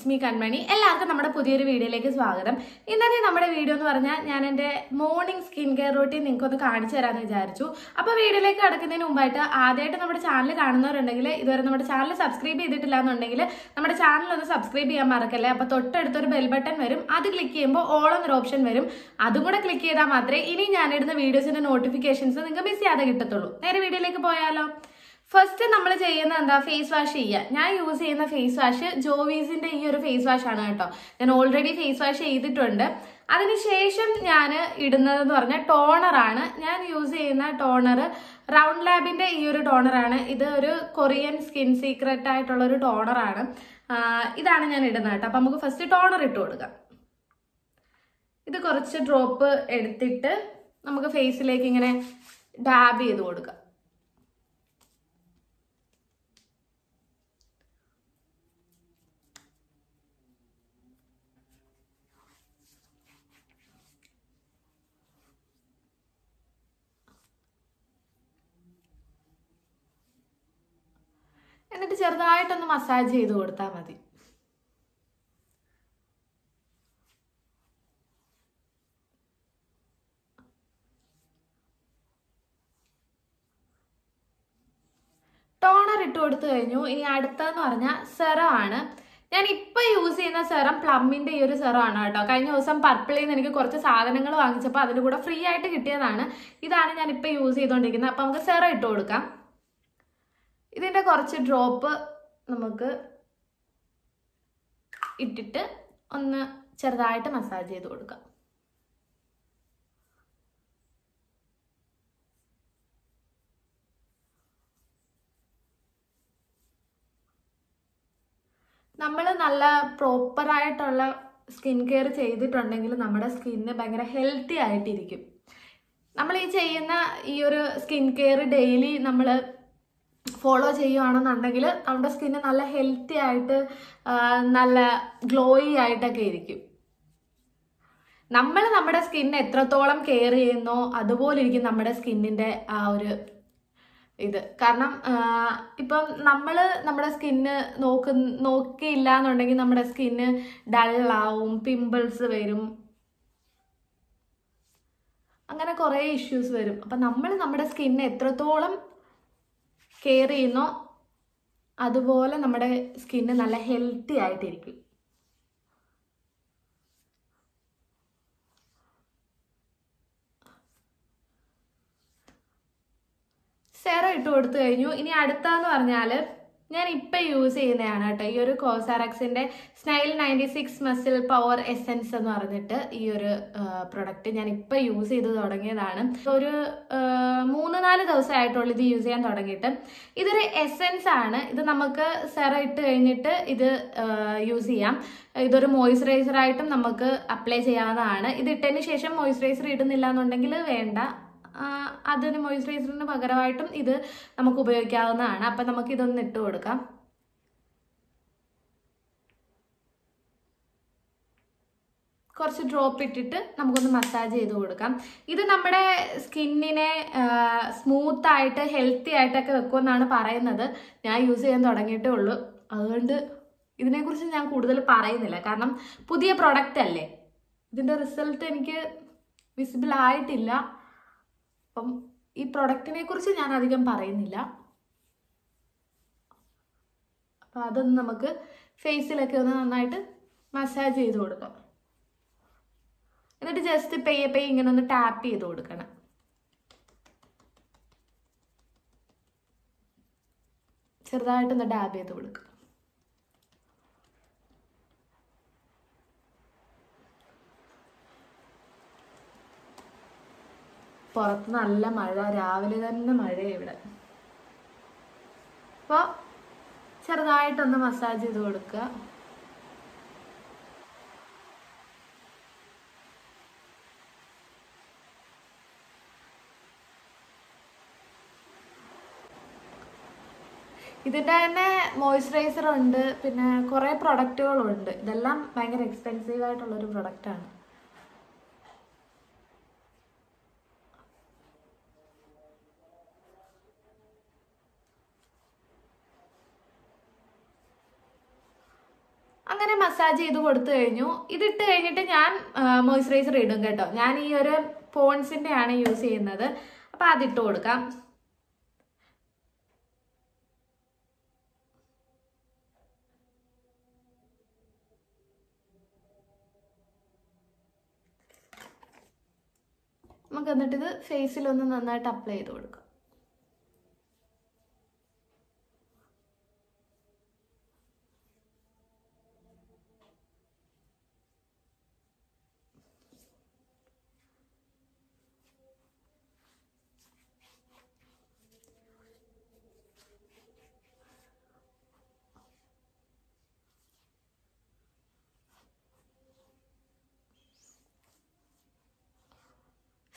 It's me കൺമണി. എല്ലാവർക്കും നമ്മുടെ പുതിയൊരു വീഡിയോയിലേക്ക് സ്വാഗതം. ഇന്നത്തെ നമ്മുടെ വീഡിയോ എന്ന് പറഞ്ഞാൽ ഞാൻ എൻ്റെ മോർണിംഗ് സ്കിൻ കെയർ റൂട്ടീൻ നിങ്ങൾക്കൊന്ന് കാണിച്ചു തരാമെന്ന് വിചാരിച്ചു. അപ്പോൾ വീഡിയോയിലേക്ക് കടക്കുന്നതിന് മുമ്പായിട്ട് ആദ്യമായിട്ട് നമ്മുടെ ചാനൽ കാണുന്നവരുണ്ടെങ്കിൽ ഇതുവരെ നമ്മുടെ ചാനൽ സബ്സ്ക്രൈബ് ചെയ്തിട്ടില്ല എന്നുണ്ടെങ്കിൽ നമ്മുടെ ചാനൽ ഒന്ന് സബ്സ്ക്രൈബ് ചെയ്യാൻ മറക്കല്ലേ. അപ്പോൾ തൊട്ടടുത്തൊരു ബെൽ ബട്ടൺ വരും, അത് ക്ലിക്ക് ചെയ്യുമ്പോൾ ഓൾ എന്നൊരു ഓപ്ഷൻ വരും. അതും കൂടെ ക്ലിക്ക് ചെയ്താൽ മാത്രമേ ഇനി ഞാനിടുന്ന വീഡിയോസിൻ്റെ നോട്ടിഫിക്കേഷൻസ് നിങ്ങൾക്ക് മിസ് ചെയ്യാതെ കിട്ടത്തുള്ളൂ. നേരെ വീഡിയോയിലേക്ക് പോയാലോ. ഫസ്റ്റ് നമ്മൾ ചെയ്യുന്ന എന്താ, ഫേസ് വാഷ് ചെയ്യുക. ഞാൻ യൂസ് ചെയ്യുന്ന ഫേസ് വാഷ് ജോവീസിന്റെ ഈ ഒരു ഫേസ് വാഷ് ആണ് കേട്ടോ. ഞാൻ ഓൾറെഡി ഫേസ് വാഷ് ചെയ്തിട്ടുണ്ട്. അതിനുശേഷം ഞാൻ ഇടുന്നതെന്ന് പറഞ്ഞാൽ ടോണറാണ്. ഞാൻ യൂസ് ചെയ്യുന്ന ടോണർ റൗണ്ട് ലാബിന്റെ ഈ ഒരു ടോണറാണ്. ഇത് ഒരു കൊറിയൻ സ്കിൻ സീക്രട്ട് ആയിട്ടുള്ള ഒരു ടോണറാണ്. ഇതാണ് ഞാൻ ഇടുന്നത് കേട്ടോ. അപ്പൊ നമുക്ക് ഫസ്റ്റ് ടോണർ ഇട്ട് കൊടുക്കാം. ഇത് കുറച്ച് ഡ്രോപ്പ് എടുത്തിട്ട് നമുക്ക് ഫേസിലേക്ക് ഇങ്ങനെ ഡാബ് ചെയ്ത് കൊടുക്കാം. എന്നിട്ട് ചെറുതായിട്ടൊന്ന് മസാജ് ചെയ്ത് കൊടുത്താൽ മതി. ടോണർ ഇട്ട് കൊടുത്തു കഴിഞ്ഞു. ഇനി അടുത്തതെന്ന് പറഞ്ഞാൽ സെറം ആണ്. ഞാൻ ഇപ്പൊ യൂസ് ചെയ്യുന്ന സെറം പ്ലമ്മിന്റെ ഈ ഒരു സെറം ആണ് കേട്ടോ. കഴിഞ്ഞ ദിവസം പർപ്പിളിൽ നിന്ന് എനിക്ക് കുറച്ച് സാധനങ്ങൾ വാങ്ങിച്ചപ്പോൾ അതിന്റെ കൂടെ ഫ്രീ ആയിട്ട് കിട്ടിയതാണ്. ഇതാണ് ഞാൻ ഇപ്പൊ യൂസ് ചെയ്തുകൊണ്ടിരിക്കുന്നത്. അപ്പൊ നമുക്ക് സെറം ഇട്ട് കൊടുക്കാം. ഇതിന്റെ കുറച്ച് ഡ്രോപ്പ് നമുക്ക് ഇട്ടിട്ട് ഒന്ന് ചെറുതായിട്ട് മസാജ് ചെയ്ത് കൊടുക്കാം. നമ്മൾ നല്ല പ്രോപ്പറായിട്ടുള്ള സ്കിൻ കെയർ ചെയ്തിട്ടുണ്ടെങ്കിൽ നമ്മുടെ സ്കിന്ന് ഭയങ്കര ഹെൽത്തി ആയിട്ടിരിക്കും. നമ്മൾ ഈ ചെയ്യുന്ന ഈ ഒരു സ്കിൻ കെയർ ഡെയിലി നമ്മൾ ഫോളോ ചെയ്യുകയാണെന്നുണ്ടെങ്കിൽ നമ്മുടെ സ്കിന്ന് നല്ല ഹെൽത്തി ആയിട്ട് നല്ല ഗ്ലോയി ആയിട്ടൊക്കെ ഇരിക്കും. നമ്മൾ നമ്മുടെ സ്കിന്ന് എത്രത്തോളം കെയർ ചെയ്യുന്നോ അതുപോലെ ഇരിക്കും നമ്മുടെ സ്കിന്നിൻ്റെ ആ ഒരു ഇത്. കാരണം ഇപ്പം നമ്മൾ നമ്മുടെ സ്കിന്ന് നോക്കിയില്ല എന്നുണ്ടെങ്കിൽ നമ്മുടെ സ്കിന്ന് ഡള്ളാവും, പിമ്പിൾസ് വരും, അങ്ങനെ കുറേ ഇഷ്യൂസ് വരും. അപ്പം നമ്മൾ നമ്മുടെ സ്കിന്ന് എത്രത്തോളം കെയർ ചെയ്യുന്നോ അതുപോലെ നമ്മുടെ സ്കിന്ന് നല്ല ഹെൽത്തി ആയിട്ടിരിക്കും. സെറം ഇട്ട് കൊടുത്തു കഴിഞ്ഞു. ഇനി അടുത്തതെന്ന് പറഞ്ഞാൽ ഞാൻ ഇപ്പം യൂസ് ചെയ്യുന്നതാണ് കേട്ടോ. ഈ ഒരു കോസാറക്സിന്റെ സ്നൈൽ 96 മസിൽ പവർ എസെൻസ് എന്ന് പറഞ്ഞിട്ട് ഈ ഒരു പ്രൊഡക്റ്റ് ഞാൻ ഇപ്പം യൂസ് ചെയ്ത് തുടങ്ങിയതാണ്. ഒരു 3-4 ദിവസമായിട്ടുള്ളൂ ഇത് യൂസ് ചെയ്യാൻ തുടങ്ങിയിട്ട്. ഇതൊരു എസെൻസ് ആണ്. ഇത് നമുക്ക് സെറം ഇട്ട് കഴിഞ്ഞിട്ട് ഇത് യൂസ് ചെയ്യാം. ഇതൊരു മോയ്സ്ചറൈസർ ആയിട്ടും നമുക്ക് അപ്ലൈ ചെയ്യാവുന്നതാണ്. ഇത് ഇട്ടതിന് ശേഷം മോയ്സ്ചറൈസർ ഇടുന്നില്ല എന്നുണ്ടെങ്കിൽ വേണ്ട, അതിന് മോയ്സ്ചറൈസറിന് പകരമായിട്ടും ഇത് നമുക്ക് ഉപയോഗിക്കാവുന്നതാണ്. അപ്പം നമുക്ക് ഇതൊന്ന് ഇട്ട് കൊടുക്കാം. കുറച്ച് ഡ്രോപ്പ് ഇട്ടിട്ട് നമുക്കൊന്ന് മസാജ് ചെയ്ത് കൊടുക്കാം. ഇത് നമ്മുടെ സ്കിന്നിനെ സ്മൂത്ത് ആയിട്ട് ഹെൽത്തി ആയിട്ടൊക്കെ വെക്കുമെന്നാണ് പറയുന്നത്. ഞാൻ യൂസ് ചെയ്യാൻ തുടങ്ങിയിട്ടേ ഉള്ളൂ. അതുകൊണ്ട് ഇതിനെക്കുറിച്ച് ഞാൻ കൂടുതൽ പറയുന്നില്ല. കാരണം പുതിയ പ്രൊഡക്റ്റ് അല്ലേ, ഇതിൻ്റെ റിസൾട്ട് എനിക്ക് വിസിബിൾ ആയിട്ടില്ല. അപ്പം ഈ പ്രൊഡക്റ്റിനെ കുറിച്ച് ഞാൻ അധികം പറയുന്നില്ല. അപ്പം അതൊന്ന് നമുക്ക് ഫേസിലൊക്കെ ഒന്ന് നന്നായിട്ട് മസാജ് ചെയ്ത് കൊടുക്കാം. എന്നിട്ട് ജസ്റ്റ് പെയ്യെ ഇങ്ങനെ ഒന്ന് ടാപ്പ് ചെയ്ത് കൊടുക്കണം. ചെറുതായിട്ടൊന്ന് ഡാബ് ചെയ്ത് കൊടുക്കുക. പുറത്ത് നല്ല മഴ, രാവിലെ തന്നെ മഴയാണ് ഇവിടെ. അപ്പോൾ ചെറുതായിട്ടൊന്ന് മസാജ് ചെയ്ത് കൊടുക്കുക. ഇതിൻ്റെ തന്നെ മോയ്സ്ചറൈസർ ഉണ്ട്, പിന്നെ കുറേ പ്രൊഡക്റ്റുകളുണ്ട്. ഇതെല്ലാം ഭയങ്കര എക്സ്പെൻസീവ് ആയിട്ടുള്ളൊരു പ്രൊഡക്റ്റാണ്. അങ്ങനെ മസാജ് ചെയ്ത് കൊടുത്തു കഴിഞ്ഞു. ഇതിട്ട് കഴിഞ്ഞിട്ട് ഞാൻ മോയ്സ്ചറൈസർ ഇടും കേട്ടോ. ഞാൻ ഈ ഒരു പോൺസിന്റെ ആണ് യൂസ് ചെയ്യുന്നത്. അപ്പൊ അതിട്ട് കൊടുക്കാം. നമുക്ക് എന്നിട്ട് ഇത് ഫേസിലൊന്ന് നന്നായിട്ട് അപ്ലൈ ചെയ്ത് കൊടുക്കാം.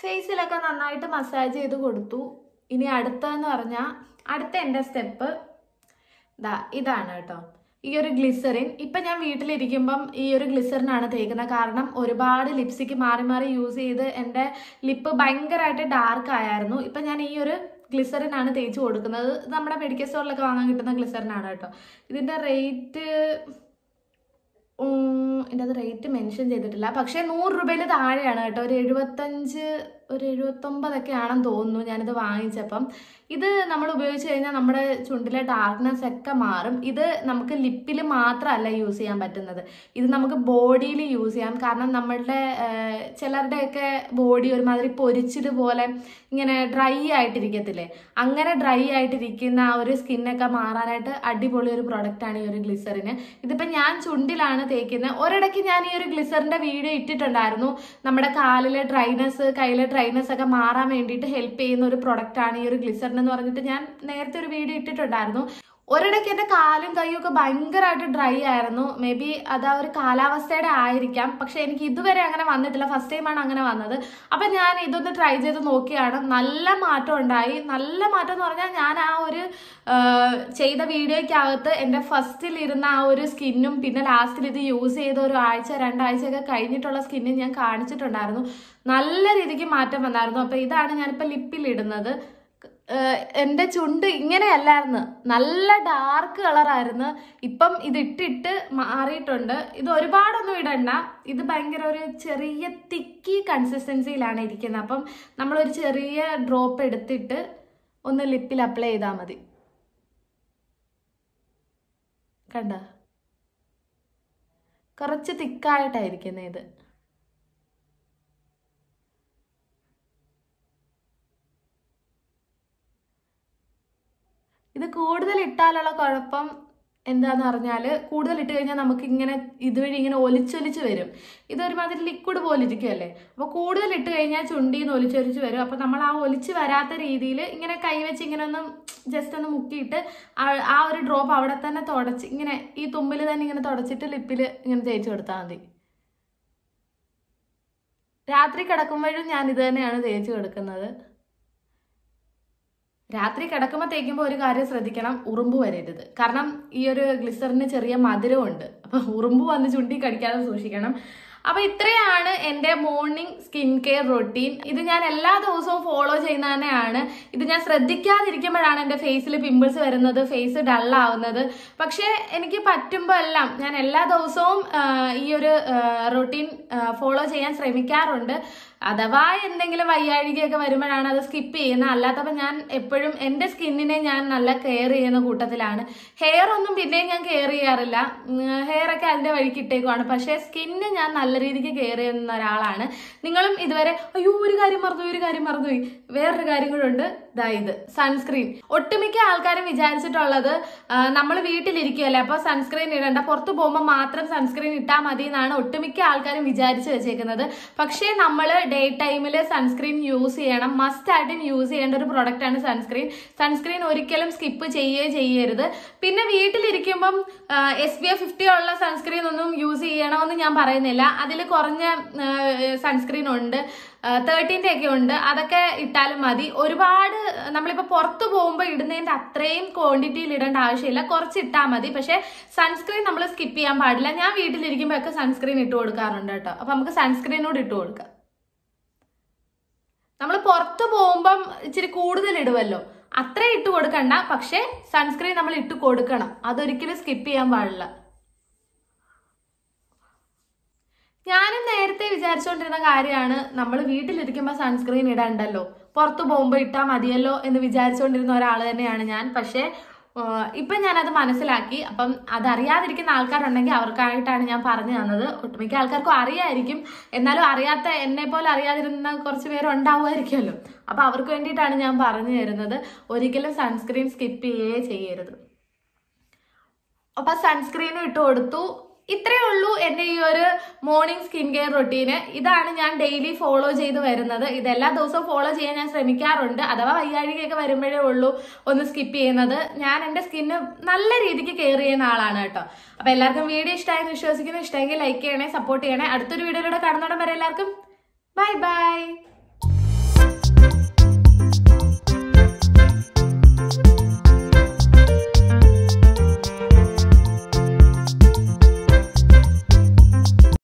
ഫേസിലൊക്കെ നന്നായിട്ട് മസാജ് ചെയ്ത് കൊടുത്തു. ഇനി അടുത്തതെന്ന് പറഞ്ഞാൽ അടുത്ത എൻ്റെ സ്റ്റെപ്പ് ഇതാണ് കേട്ടോ. ഈ ഒരു ഗ്ലിസറിൻ ഇപ്പം ഞാൻ വീട്ടിലിരിക്കുമ്പം ഈ ഒരു ഗ്ലിസറിനാണ് തേക്കുന്നത്. കാരണം ഒരുപാട് ലിപ്സ്റ്റിക്ക് മാറി മാറി യൂസ് ചെയ്ത് എൻ്റെ ലിപ്പ് ഭയങ്കരമായിട്ട് ഡാർക്ക് ആയിരുന്നു. ഇപ്പം ഞാൻ ഈ ഒരു ഗ്ലിസറിനാണ് തേച്ച് കൊടുക്കുന്നത്. നമ്മുടെ മെഡിക്കൽ സ്റ്റോറിലൊക്കെ വാങ്ങാൻ കിട്ടുന്ന ഗ്ലിസറിനാണ് കേട്ടോ. ഇതിൻ്റെ റേറ്റ് മെൻഷൻ ചെയ്തിട്ടില്ല. പക്ഷേ 100 രൂപയിൽ താഴെയാണ് കേട്ടോ. ഒരു 79 ആണെന്ന് തോന്നുന്നു ഞാനിത് വാങ്ങിച്ചപ്പം. ഇത് നമ്മൾ ഉപയോഗിച്ച് കഴിഞ്ഞാൽ നമ്മുടെ ചുണ്ടിലെ ഡാർക്ക്നെസ് ഒക്കെ മാറും. ഇത് നമുക്ക് ലിപ്പിൽ മാത്രമല്ല യൂസ് ചെയ്യാൻ പറ്റുന്നത്, ഇത് നമുക്ക് ബോഡിയിൽ യൂസ് ചെയ്യാം. കാരണം നമ്മളുടെ ചിലരുടെയൊക്കെ ബോഡി ഒരുമാതിരി പൊരിച്ചതുപോലെ ഇങ്ങനെ ഡ്രൈ ആയിട്ടിരിക്കത്തില്ലേ, അങ്ങനെ ഡ്രൈ ആയിട്ടിരിക്കുന്ന ആ ഒരു സ്കിന്നൊക്കെ മാറാനായിട്ട് അടിപൊളി ഒരു പ്രൊഡക്റ്റാണ് ഈ ഒരു ഗ്ലിസറിന്. ഇതിപ്പോൾ ഞാൻ ചുണ്ടിലാണ് തേക്കുന്നത്. ഒരിടയ്ക്ക് ഞാൻ ഈ ഒരു ഗ്ലിസറിൻ്റെ വീഡിയോ ഇട്ടിട്ടുണ്ടായിരുന്നു. നമ്മുടെ കാലിലെ ഡ്രൈനെസ്, കയ്യിലെ ഡ്രൈനെസ് ഒക്കെ മാറാൻ വേണ്ടിയിട്ട് ഹെൽപ്പ് ചെയ്യുന്ന ഒരു പ്രൊഡക്റ്റാണ് ഈ ഒരു ഗ്ലിസറിൻ എന്ന് പറഞ്ഞിട്ട് ഞാൻ നേരത്തെ ഒരു വീഡിയോ ഇട്ടിട്ടുണ്ടായിരുന്നു. ഒരിടയ്ക്ക് എൻ്റെ കാലും കൈയും ഒക്കെ ഭയങ്കരമായിട്ട് ഡ്രൈ ആയിരുന്നു. മേ ബി അത് ആ ഒരു കാലാവസ്ഥയുടെ ആയിരിക്കാം. പക്ഷെ എനിക്ക് ഇതുവരെ അങ്ങനെ വന്നിട്ടില്ല, ഫസ്റ്റ് ടൈമാണ് അങ്ങനെ വന്നത്. അപ്പം ഞാൻ ഇതൊന്ന് ട്രൈ ചെയ്ത് നോക്കിയാണ്. നല്ല മാറ്റം ഉണ്ടായി. നല്ല മാറ്റം എന്ന് പറഞ്ഞാൽ ഞാൻ ആ ഒരു ചെയ്ത വീഡിയോയ്ക്കകത്ത് എൻ്റെ ഫസ്റ്റിലിരുന്ന ആ ഒരു സ്കിന്നും പിന്നെ ലാസ്റ്റിൽ ഇത് യൂസ് ചെയ്ത ഒരു ആഴ്ച 2 ആഴ്ചയൊക്കെ കഴിഞ്ഞിട്ടുള്ള സ്കിന്നും ഞാൻ കാണിച്ചിട്ടുണ്ടായിരുന്നു. നല്ല രീതിക്ക് മാറ്റം വന്നായിരുന്നു. അപ്പം ഇതാണ് ഞാനിപ്പോൾ ലിപ്പിലിടുന്നത്. എൻ്റെ ചുണ്ട് ഇങ്ങനെയല്ലായിരുന്നു, നല്ല ഡാർക്ക് കളറായിരുന്നു. ഇപ്പം ഇതിട്ടിട്ട് മാറിയിട്ടുണ്ട്. ഇത് ഒരുപാടൊന്നും ഇടണ്ട, ഇത് ഭയങ്കര ഒരു ചെറിയ തിക്കി കൺസിസ്റ്റൻസിയിലാണ് ഇരിക്കുന്നത്. അപ്പം നമ്മളൊരു ചെറിയ ഡ്രോപ്പ് എടുത്തിട്ട് ഒന്ന് ലിപ്പിൽ അപ്ലൈ ചെയ്താൽ മതി. കണ്ട, കുറച്ച് തിക്കായിട്ടായിരിക്കുന്നത് ഇത്. ഇത് കൂടുതൽ ഇട്ടാലുള്ള കുഴപ്പം എന്താന്ന് പറഞ്ഞാൽ, കൂടുതൽ ഇട്ട് കഴിഞ്ഞാൽ നമുക്ക് ഇങ്ങനെ ഇതുവഴി ഇങ്ങനെ ഒലിച്ചൊലിച്ച് വരും. ഇതൊരുമാതിരി ലിക്വിഡ് പോലെ ഇരിക്കുമല്ലേ. അപ്പോൾ കൂടുതൽ ഇട്ട് കഴിഞ്ഞാൽ ചുണ്ടിന്ന് ഒലിച്ചൊലിച്ച് വരും. അപ്പോൾ നമ്മൾ ആ ഒലിച്ച് വരാത്ത രീതിയിൽ ഇങ്ങനെ കൈവച്ച് ഇങ്ങനെ ഒന്ന് ജസ്റ്റ് ഒന്ന് മുക്കിയിട്ട് ആ ഒരു ഡ്രോപ്പ് അവിടെ തന്നെ തുടച്ച് ഇങ്ങനെ ഈ തുമ്പിൽ തന്നെ ഇങ്ങനെ തുടച്ചിട്ട് ലിപ്പിൽ ഇങ്ങനെ തേച്ച് കൊടുത്താൽ മതി. രാത്രി കിടക്കുമ്പോഴും ഞാൻ ഇത് തന്നെയാണ് തേച്ച് കൊടുക്കുന്നത്. രാത്രി കിടക്കുമ്പോൾ തേക്കുമ്പോൾ ഒരു കാര്യം ശ്രദ്ധിക്കണം, ഉറുമ്പ് വരരുത്. കാരണം ഈ ഒരു ഗ്ലിസറിന് ചെറിയ മധുരമുണ്ട്. അപ്പം ഉറുമ്പ് വന്ന് ചുണ്ടി കടിക്കാതെ സൂക്ഷിക്കണം. അപ്പോൾ ഇത്രയാണ് എൻ്റെ മോർണിംഗ് സ്കിൻ കെയർ റൊട്ടീൻ. ഇത് ഞാൻ എല്ലാ ദിവസവും ഫോളോ ചെയ്യുന്ന തന്നെയാണ്. ഇത് ഞാൻ ശ്രദ്ധിക്കാതിരിക്കുമ്പോഴാണ് എൻ്റെ ഫേസിൽ പിമ്പിൾസ് വരുന്നത്, ഫേസ് ഡള്ളാവുന്നത്. പക്ഷേ എനിക്ക് പറ്റുമ്പോൾ എല്ലാം ഞാൻ എല്ലാ ദിവസവും ഈ ഒരു റൊട്ടീൻ ഫോളോ ചെയ്യാൻ ശ്രമിക്കാറുണ്ട്. അഥവാ എന്തെങ്കിലും വയ്യാഴികയൊക്കെ വരുമ്പോഴാണ് അത് സ്കിപ്പ് ചെയ്യുന്നത്. അല്ലാത്തപ്പോൾ ഞാൻ എപ്പോഴും എൻ്റെ സ്കിന്നിനെ ഞാൻ നല്ല കെയർ ചെയ്യുന്ന കൂട്ടത്തിലാണ്. ഹെയർ ഒന്നും പിന്നെയും ഞാൻ കെയർ ചെയ്യാറില്ല, ഹെയർ ഒക്കെ അതിൻ്റെ വഴിക്ക് ഇട്ടേക്കുവാണ്. പക്ഷേ സ്കിന്ന് ഞാൻ നല്ല രീതിക്ക് കെയർ ചെയ്യുന്ന ഒരാളാണ്. നിങ്ങളും ഇതുവരെ അയ്യോ ഒരു കാര്യം മറന്നുപോയി, വേറൊരു കാര്യം കൂടെ ഉണ്ട്. ഇത് സൺസ്ക്രീൻ. ഒട്ടുമിക്ക ആൾക്കാരും വിചാരിച്ചിട്ടുള്ളത് നമ്മൾ വീട്ടിലിരിക്കുമല്ലേ, അപ്പോൾ സൺസ്ക്രീൻ ഇടണ്ട, പുറത്ത് പോകുമ്പോൾ മാത്രം സൺസ്ക്രീൻ ഇട്ടാൽ മതി എന്നാണ് ഒട്ടുമിക്ക ആൾക്കാരും വിചാരിച്ച് വെച്ചേക്കുന്നത്. പക്ഷേ നമ്മൾ ഡേ ടൈമിൽ സൺസ്ക്രീൻ യൂസ് ചെയ്യണം. മസ്റ്റ് ആയിട്ടും യൂസ് ചെയ്യേണ്ട ഒരു പ്രൊഡക്റ്റ് ആണ് സൺസ്ക്രീൻ ഒരിക്കലും സ്കിപ്പ് ചെയ്യരുത്. പിന്നെ വീട്ടിലിരിക്കുമ്പം SPF 50 ഉള്ള സൺസ്ക്രീൻ ഒന്നും യൂസ് ചെയ്യണമെന്ന് ഞാൻ പറയുന്നില്ല. അതിൽ കുറഞ്ഞ സൺസ്ക്രീൻ ഉണ്ട്, 13 ഒക്കെ ഉണ്ട്, അതൊക്കെ ഇട്ടാലും മതി. ഒരുപാട് നമ്മളിപ്പോൾ പുറത്ത് പോകുമ്പോൾ ഇടുന്നതിൻ്റെ അത്രയും ക്വാണ്ടിറ്റിയിൽ ഇടേണ്ട ആവശ്യമില്ല, കുറച്ച് ഇട്ടാൽ മതി. പക്ഷേ സൺസ്ക്രീൻ നമ്മൾ സ്കിപ്പ് ചെയ്യാൻ പാടില്ല. ഞാൻ വീട്ടിലിരിക്കുമ്പോഴൊക്കെ സൺസ്ക്രീൻ ഇട്ട് കൊടുക്കാറുണ്ട് കേട്ടോ. അപ്പം നമുക്ക് സൺസ്ക്രീനോട് ഇട്ട് കൊടുക്കാം. നമ്മൾ പുറത്ത് പോകുമ്പം ഇച്ചിരി കൂടുതൽ ഇടുമല്ലോ, അത്ര ഇട്ട് കൊടുക്കണ്ട. പക്ഷേ സൺസ്ക്രീൻ നമ്മൾ ഇട്ട് കൊടുക്കണം, അതൊരിക്കലും സ്കിപ്പ് ചെയ്യാൻ പാടില്ല. ഞാനും നേരത്തെ വിചാരിച്ചുകൊണ്ടിരുന്ന കാര്യമാണ് നമ്മൾ വീട്ടിലിരിക്കുമ്പോൾ സൺസ്ക്രീൻ ഇടണ്ടല്ലോ, പുറത്തു പോകുമ്പോൾ ഇട്ടാൽ മതിയല്ലോ എന്ന് വിചാരിച്ചുകൊണ്ടിരുന്ന ഒരാൾ തന്നെയാണ് ഞാൻ. പക്ഷേ ഇപ്പം ഞാനത് മനസ്സിലാക്കി. അപ്പം അതറിയാതിരിക്കുന്ന ആൾക്കാരുണ്ടെങ്കിൽ അവർക്കായിട്ടാണ് ഞാൻ പറഞ്ഞു തന്നത്. ഒട്ടുമിക്ക ആൾക്കാർക്കും അറിയായിരിക്കും, എന്നാലും അറിയാത്ത എന്നെ പോലെ അറിയാതിരുന്ന കുറച്ച് പേരുണ്ടാവുമായിരിക്കുമല്ലോ. അപ്പം അവർക്ക് വേണ്ടിയിട്ടാണ് ഞാൻ പറഞ്ഞു തരുന്നത്. ഒരിക്കലും സൺസ്ക്രീൻ സ്കിപ്പ് ചെയ്യരുത്. അപ്പം സൺസ്ക്രീനും ഇട്ട് കൊടുത്തു. ഇത്രയേ ഉള്ളൂ എൻ്റെ ഈ ഒരു മോർണിംഗ് സ്കിൻ കെയർ റൊട്ടീന്. ഇതാണ് ഞാൻ ഡെയിലി ഫോളോ ചെയ്ത് വരുന്നത്. ഇതെല്ലാ ദിവസവും ഫോളോ ചെയ്യാൻ ഞാൻ ശ്രമിക്കാറുണ്ട്. അഥവാ വയ്യാഴികയൊക്കെ വരുമ്പോഴേ ഉള്ളൂ ഒന്ന് സ്കിപ്പ് ചെയ്യുന്നത്. ഞാൻ എൻ്റെ സ്കിന്ന് നല്ല രീതിക്ക് കെയർ ചെയ്യുന്ന ആളാണ് കേട്ടോ. അപ്പോൾ എല്ലാവർക്കും വീഡിയോ ഇഷ്ടമായെന്ന് വിശ്വസിക്കുന്നു. ഇഷ്ടമെങ്കിൽ ലൈക്ക് ചെയ്യണേ, സപ്പോർട്ട് ചെയ്യണേ. അടുത്തൊരു വീഡിയോയിലൂടെ കാണുന്നോടം വരെ എല്ലാവർക്കും ബൈ ബൈ.